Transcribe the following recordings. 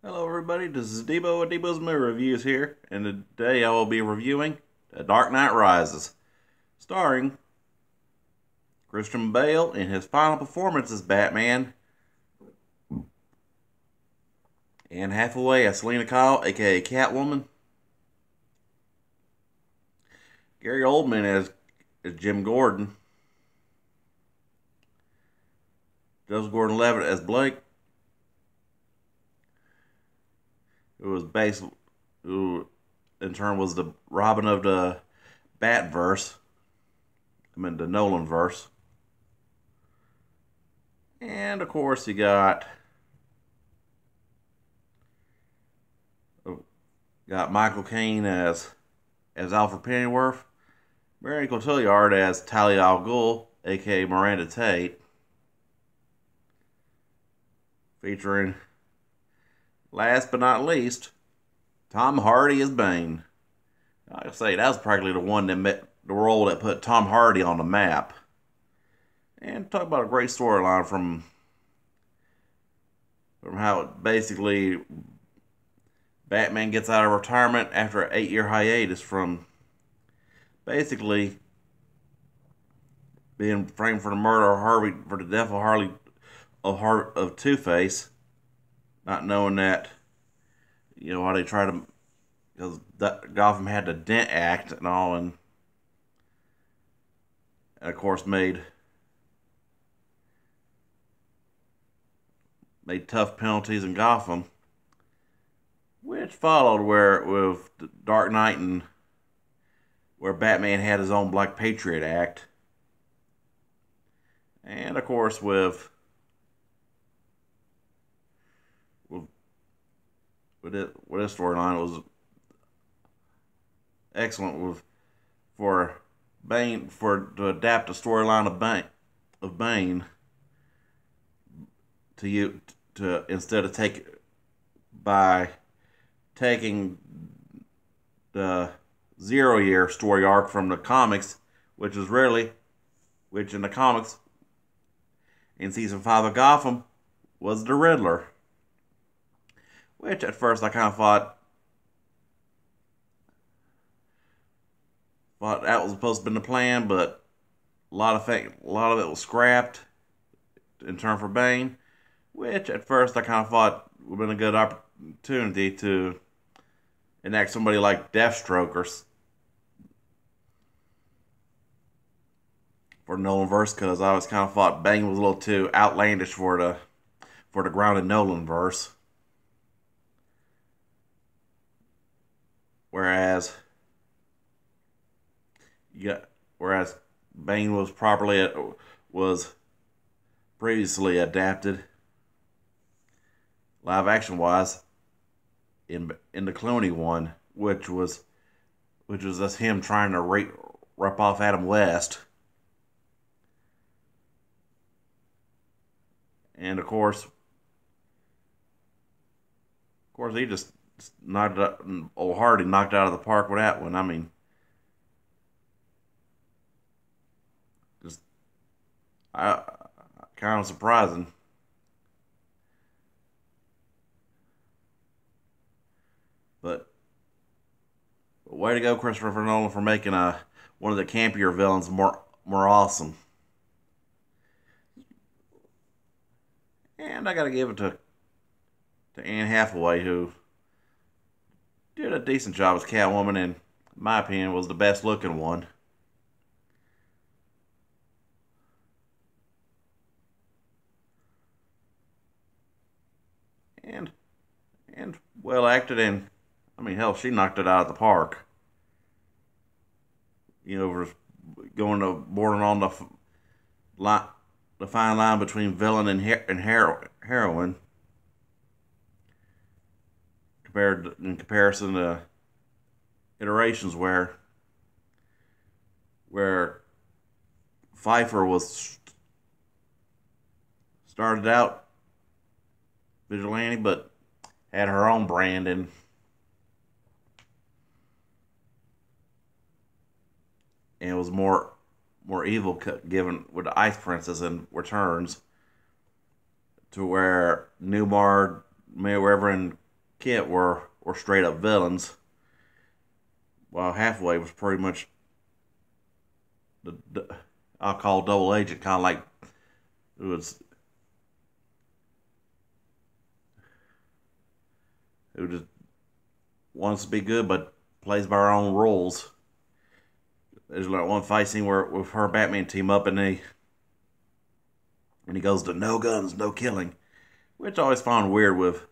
Hello everybody, this is Debo with Debo's Movie Reviews here, and today I will be reviewing The Dark Knight Rises, starring Christian Bale in his final performance as Batman, Anne Hathaway as Selena Kyle, aka Catwoman, Gary Oldman as Jim Gordon, Joseph Gordon-Levitt as Blake, who in turn was the Robin of the Batverse, the Nolan verse. And of course, you got Michael Caine as Alfred Pennyworth, Marion Cotillard as Talia al Ghul, aka Miranda Tate, featuring, last but not least, Tom Hardy as Bane. Like I say, that was practically the role that put Tom Hardy on the map. And talk about a great storyline from how it basically Batman gets out of retirement after an 8-year hiatus from basically being framed for the murder of Harvey, for the death of Harley of Two-Face, not knowing that, how they try to, because Gotham had the Dent Act and all, and of course made tough penalties in Gotham, which followed where with the Dark Knight and where Batman had his own Black Patriot Act, and of course with this storyline, it was excellent for Bane to adapt the storyline of Bane to instead of taking the 0-year story arc from the comics, which in the comics in season 5 of Gotham was the Riddler, which at first I kind of thought that was supposed to be the plan, but a lot of it was scrapped in turn for Bane, which at first I kind of thought would have been a good opportunity to enact somebody like Deathstroke for Nolan verse, because I always kind of thought Bane was a little too outlandish for the grounded Nolan verse. Whereas Bane was previously adapted live action wise in the Clooney one, which was just him trying to rip off Adam West, and of course he just knocked it up. Old Hardy knocked it out of the park with that one. I mean, just kind of surprising. But way to go, Christopher Nolan, for making one of the campier villains more awesome. And I got to give it to Anne Hathaway, who did a decent job as Catwoman, and in my opinion was the best looking one. And well acted, and I mean, hell, she knocked it out of the park. For going to bordering on the fine line between villain and heroine, in comparison to iterations where Pfeiffer was started out vigilante, but had her own brand, and it was more evil, given with the Ice Princess and Returns, to where Newmar, Mayweather, and Kent were straight up villains, while Hathaway was pretty much the I'll call double agent, kind of like it was who just wants to be good but plays by her own rules. There's like one fight scene where with her and Batman team up, and he goes to no guns, no killing, which I always found weird with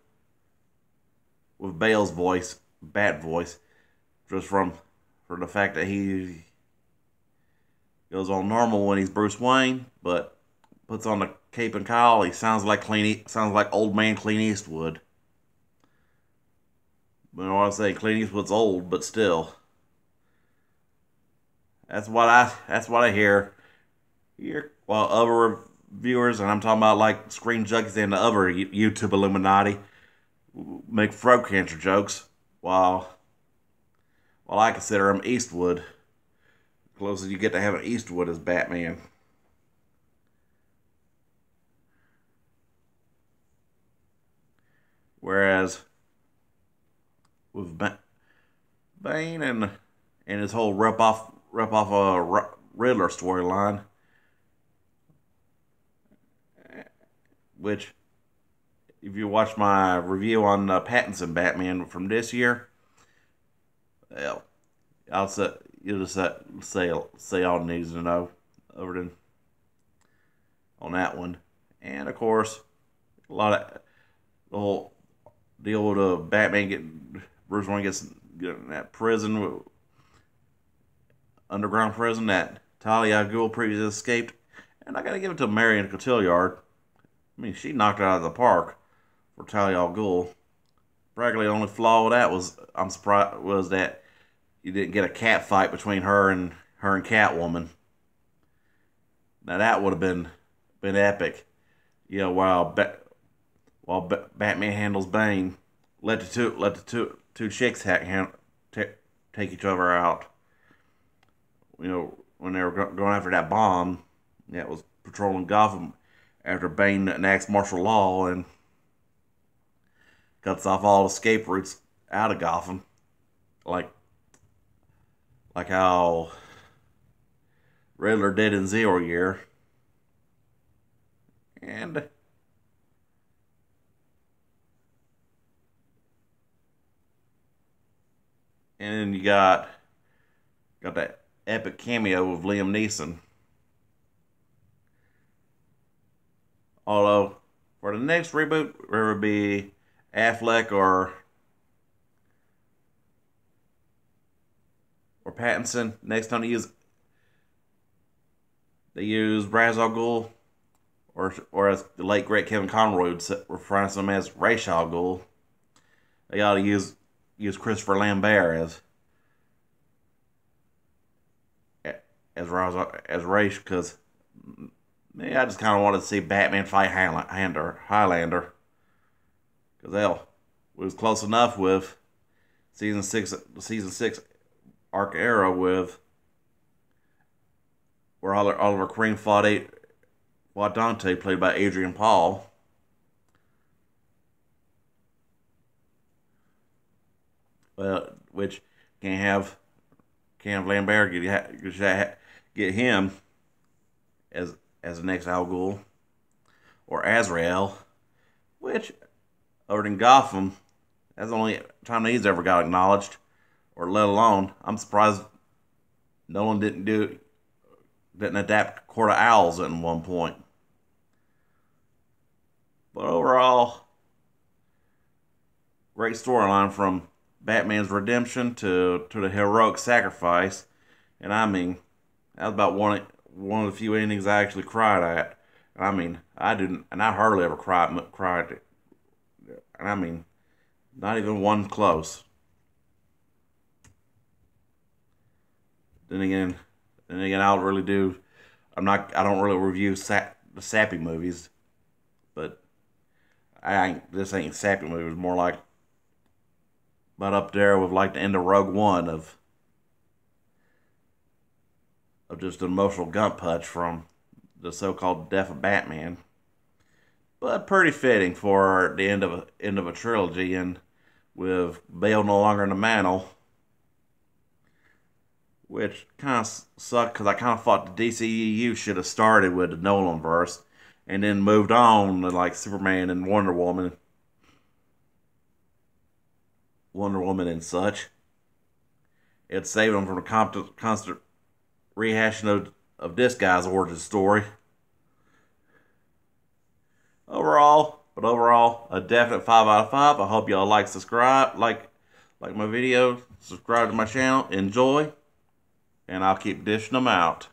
Bale's voice, Bat voice, just from the fact that he goes on normal when he's Bruce Wayne, but puts on the cape and cowl. He sounds like sounds like old man Clint Eastwood. But I want to say Clint Eastwood's old, but still, that's what I hear. Here, while other viewers, and I'm talking about like Screen Junkies and the other YouTube Illuminati, make throat cancer jokes, while I consider him Eastwood. The closest you get to having Eastwood is Batman. Whereas with Bane and his whole rip off a Riddler storyline, which if you watch my review on Pattinson Batman from this year, well, I'll say you'll just say all it needs to know over than on that one, and of course a lot of the whole deal with Batman getting Bruce Wayne getting that prison, underground prison that Talia al Ghul previously escaped, and I gotta give it to Marion Cotillard. I mean, she knocked it out of the park for Talia al Ghul. Practically the only flaw with that I'm surprised was that you didn't get a cat fight between her and Catwoman. Now that would have been epic. You know, while Batman handles Bane, let the two chicks take each other out. You know, when they were going after that bomb that was patrolling Gotham after Bane enacts martial law and cuts off all escape routes out of Gotham, like how Riddler did in Zero Year, and then you got that epic cameo of Liam Neeson. Although for the next reboot, whether it be Affleck or Pattinson, next time they use Ra's al Ghul, or as the late great Kevin Conroy would refer to him as Ra's al Ghul, they ought to use Christopher Lambert as Ra's, because I just kind of wanted to see Batman fight Highlander, because hell, we was close enough with season six arc era with where Oliver Queen fought Dante, played by Adrian Paul. Which can't have Lambert get him as the next Al Ghul or Azrael, which other than Gotham, that's the only time he's ever got acknowledged, or let alone, I'm surprised Nolan didn't adapt Court of Owls at one point. But overall, great storyline from Batman's redemption to the heroic sacrifice, and I mean, that was about one of the few endings I actually cried at. And I mean, I didn't, and I hardly ever cried, and I mean, not even one close. Then again, I don't really do. I don't really review the sappy movies, but this ain't sappy movies. More like, but up there with like the end of Rogue One of just an emotional gut punch from the so-called death of Batman. But pretty fitting for the end of a trilogy, and with Bale no longer in the mantle, which kind of sucked because I kind of thought the DCEU should have started with the Nolan verse and then moved on to like Superman and Wonder Woman and such. It saved them from the constant rehashing of this guy's origin story. Overall, a definite 5 out of 5. I hope y'all like my video, subscribe to my channel, enjoy, and I'll keep dishing them out.